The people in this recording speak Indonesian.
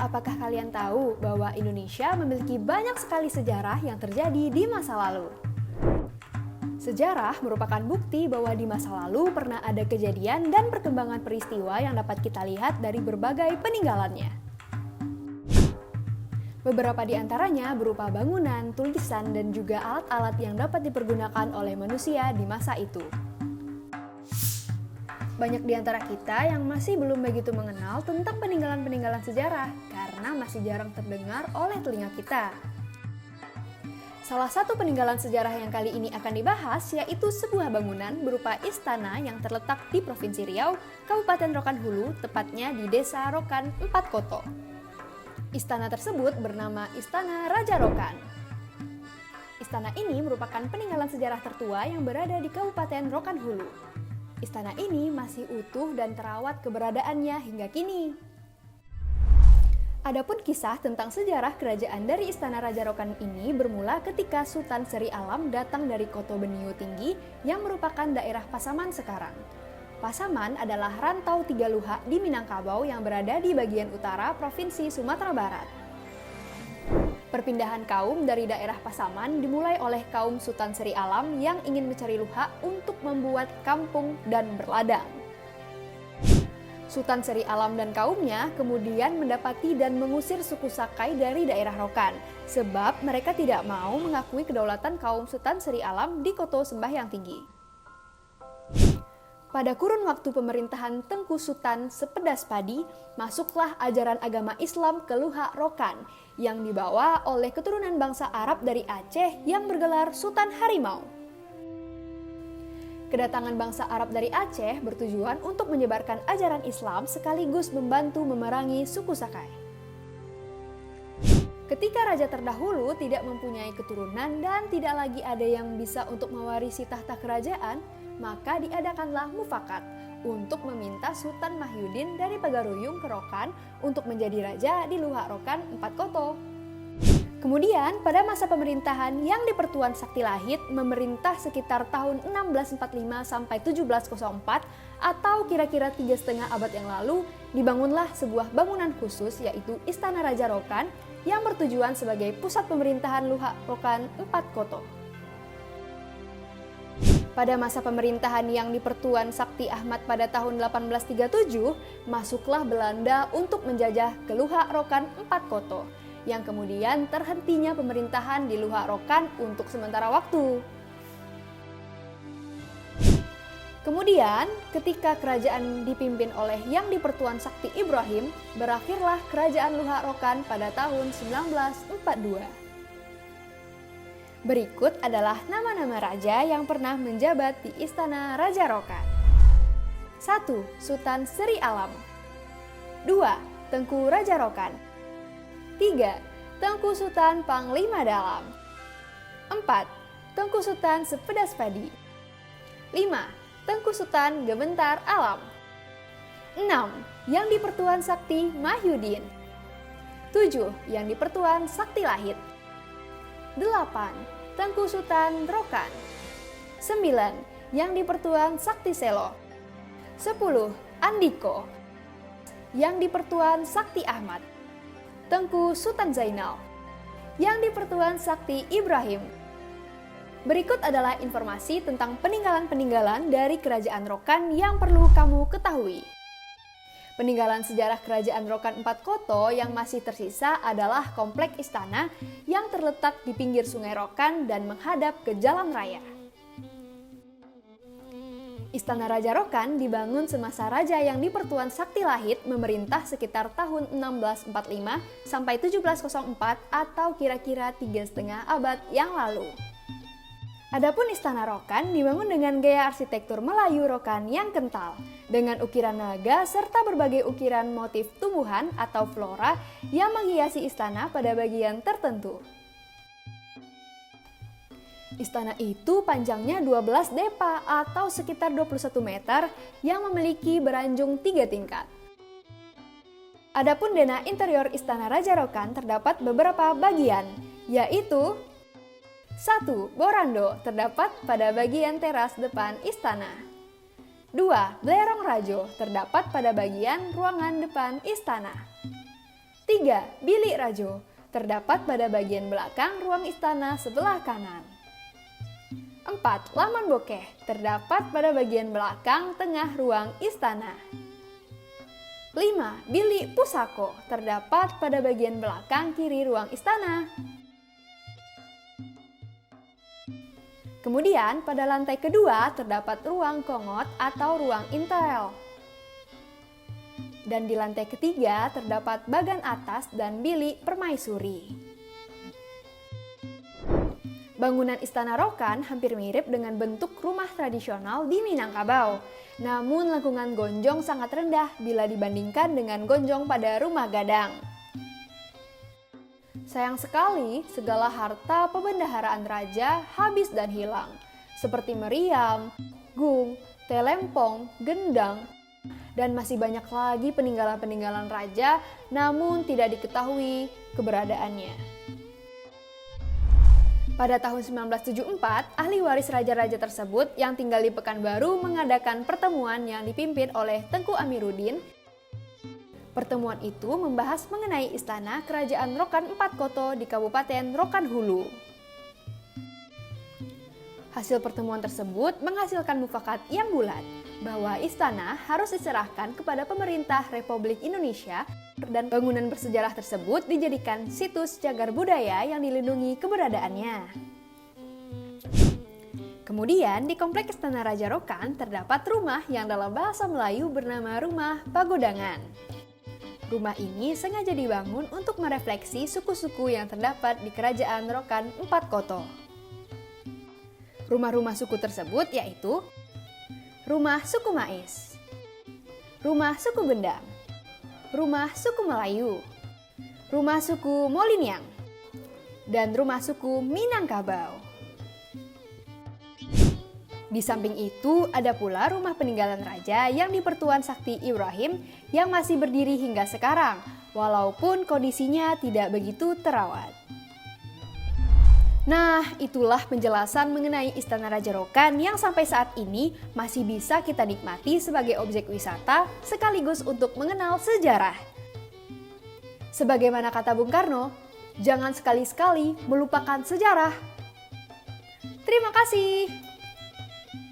apakah kalian tahu bahwa Indonesia memiliki banyak sekali sejarah yang terjadi di masa lalu? Sejarah merupakan bukti bahwa di masa lalu pernah ada kejadian dan perkembangan peristiwa yang dapat kita lihat dari berbagai peninggalannya. Beberapa di antaranya berupa bangunan, tulisan, dan juga alat-alat yang dapat dipergunakan oleh manusia di masa itu. Banyak di antara kita yang masih belum begitu mengenal tentang peninggalan-peninggalan sejarah karena masih jarang terdengar oleh telinga kita. Salah satu peninggalan sejarah yang kali ini akan dibahas yaitu sebuah bangunan berupa istana yang terletak di Provinsi Riau, Kabupaten Rokan Hulu, tepatnya di Desa Rokan, 4 Koto. Istana tersebut bernama Istana Raja Rokan. Istana ini merupakan peninggalan sejarah tertua yang berada di Kabupaten Rokan Hulu. Istana ini masih utuh dan terawat keberadaannya hingga kini. Adapun kisah tentang sejarah kerajaan dari Istana Raja Rokan ini bermula ketika Sultan Seri Alam datang dari Koto Beniu Tinggi yang merupakan daerah Pasaman sekarang. Pasaman adalah rantau tiga luhak di Minangkabau yang berada di bagian utara Provinsi Sumatera Barat. Perpindahan kaum dari daerah Pasaman dimulai oleh kaum Sultan Seri Alam yang ingin mencari luhak untuk membuat kampung dan berladang. Sultan Seri Alam dan kaumnya kemudian mendapati dan mengusir suku Sakai dari daerah Rokan, sebab mereka tidak mau mengakui kedaulatan kaum Sultan Seri Alam di Koto Sembahyang Tinggi. Pada kurun waktu pemerintahan Tengku Sultan Sepedas Padi, masuklah ajaran agama Islam ke luhak Rokan yang dibawa oleh keturunan bangsa Arab dari Aceh yang bergelar Sultan Harimau. Kedatangan bangsa Arab dari Aceh bertujuan untuk menyebarkan ajaran Islam sekaligus membantu memerangi suku Sakai. Ketika raja terdahulu tidak mempunyai keturunan dan tidak lagi ada yang bisa untuk mewarisi tahta kerajaan, maka diadakanlah mufakat untuk meminta Sultan Mahyudin dari Pagaruyung ke Rokan untuk menjadi raja di luhak Rokan 4 Koto. Kemudian pada masa pemerintahan yang di Pertuan Sakti Lahit memerintah sekitar tahun 1645 sampai 1704 atau kira-kira 3,5 abad yang lalu, dibangunlah sebuah bangunan khusus yaitu Istana Raja Rokan yang bertujuan sebagai pusat pemerintahan luhak Rokan 4 Koto. Pada masa pemerintahan yang di Pertuan Sakti Ahmad pada tahun 1837, masuklah Belanda untuk menjajah ke luhak Rokan 4 Koto, yang kemudian terhentinya pemerintahan di luhak Rokan untuk sementara waktu. Kemudian, ketika kerajaan dipimpin oleh Yang di Pertuan Sakti Ibrahim, berakhirlah kerajaan luhak Rokan pada tahun 1942. Berikut adalah nama-nama raja yang pernah menjabat di Istana Raja Rokan. 1. Sultan Seri Alam. 2. Tengku Raja Rokan. 3. Tengku Sultan Panglima Dalam. 4. Tengku Sultan Sepedas Padi. 5. Tengku Sultan Gementar Alam. 6. Yang di Pertuan Sakti Mahyudin. 7. Yang di Pertuan Sakti Lahit. 8. Tengku Sultan Rokan. 9. Yang di Pertuan Sakti Selo. 10. Andiko. Yang di Pertuan Sakti Ahmad. Tengku Sultan Zainal. Yang di Pertuan Sakti Ibrahim. Berikut adalah informasi tentang peninggalan-peninggalan dari Kerajaan Rokan yang perlu kamu ketahui. Peninggalan sejarah Kerajaan Rokan 4 Koto yang masih tersisa adalah komplek istana yang terletak di pinggir Sungai Rokan dan menghadap ke jalan raya. Istana Raja Rokan dibangun semasa raja yang di Pertuan Sakti Lahit memerintah sekitar tahun 1645 sampai 1704 atau kira-kira 3,5 abad yang lalu. Adapun Istana Rokan dibangun dengan gaya arsitektur Melayu Rokan yang kental, dengan ukiran naga serta berbagai ukiran motif tumbuhan atau flora yang menghiasi istana pada bagian tertentu. Istana itu panjangnya 12 depa atau sekitar 21 meter yang memiliki beranjung 3 tingkat. Adapun denah interior Istana Raja Rokan terdapat beberapa bagian, yaitu 1. Borando terdapat pada bagian teras depan istana. 2. Belerong Rajo terdapat pada bagian ruangan depan istana. 3. Bilik Rajo, terdapat pada bagian belakang ruang istana sebelah kanan. 4. Laman Bokeh, terdapat pada bagian belakang tengah ruang istana. 5. Bilik Pusako, terdapat pada bagian belakang kiri ruang istana. Kemudian pada lantai kedua terdapat ruang Kongot atau ruang intel. Dan di lantai ketiga terdapat bagan atas dan bilik permaisuri. Bangunan Istana Rokan hampir mirip dengan bentuk rumah tradisional di Minangkabau. Namun lengkungan gonjong sangat rendah bila dibandingkan dengan gonjong pada rumah gadang. Sayang sekali, segala harta pembendaharaan raja habis dan hilang, seperti meriam, gung, telempong, gendang, dan masih banyak lagi peninggalan-peninggalan raja, namun tidak diketahui keberadaannya. Pada tahun 1974, ahli waris raja-raja tersebut yang tinggal di Pekanbaru mengadakan pertemuan yang dipimpin oleh Tengku Amiruddin. Pertemuan itu membahas mengenai istana Kerajaan Rokan Empat Koto di Kabupaten Rokan Hulu. Hasil pertemuan tersebut menghasilkan mufakat yang bulat bahwa istana harus diserahkan kepada pemerintah Republik Indonesia dan bangunan bersejarah tersebut dijadikan situs cagar budaya yang dilindungi keberadaannya. Kemudian di Komplek Istana Raja Rokan terdapat rumah yang dalam bahasa Melayu bernama Rumah Pagodangan. Rumah ini sengaja dibangun untuk merefleksi suku-suku yang terdapat di Kerajaan Rokan Empat Koto. Rumah-rumah suku tersebut yaitu Rumah Suku Mais, Rumah Suku Bendam, Rumah Suku Melayu, Rumah Suku Moliniang, dan Rumah Suku Minangkabau. Di samping itu ada pula rumah peninggalan raja yang di Pertuan Sakti Ibrahim yang masih berdiri hingga sekarang, walaupun kondisinya tidak begitu terawat. Nah, itulah penjelasan mengenai Istana Raja Rokan yang sampai saat ini masih bisa kita nikmati sebagai objek wisata sekaligus untuk mengenal sejarah. Sebagaimana kata Bung Karno, jangan sekali-sekali melupakan sejarah. Terima kasih.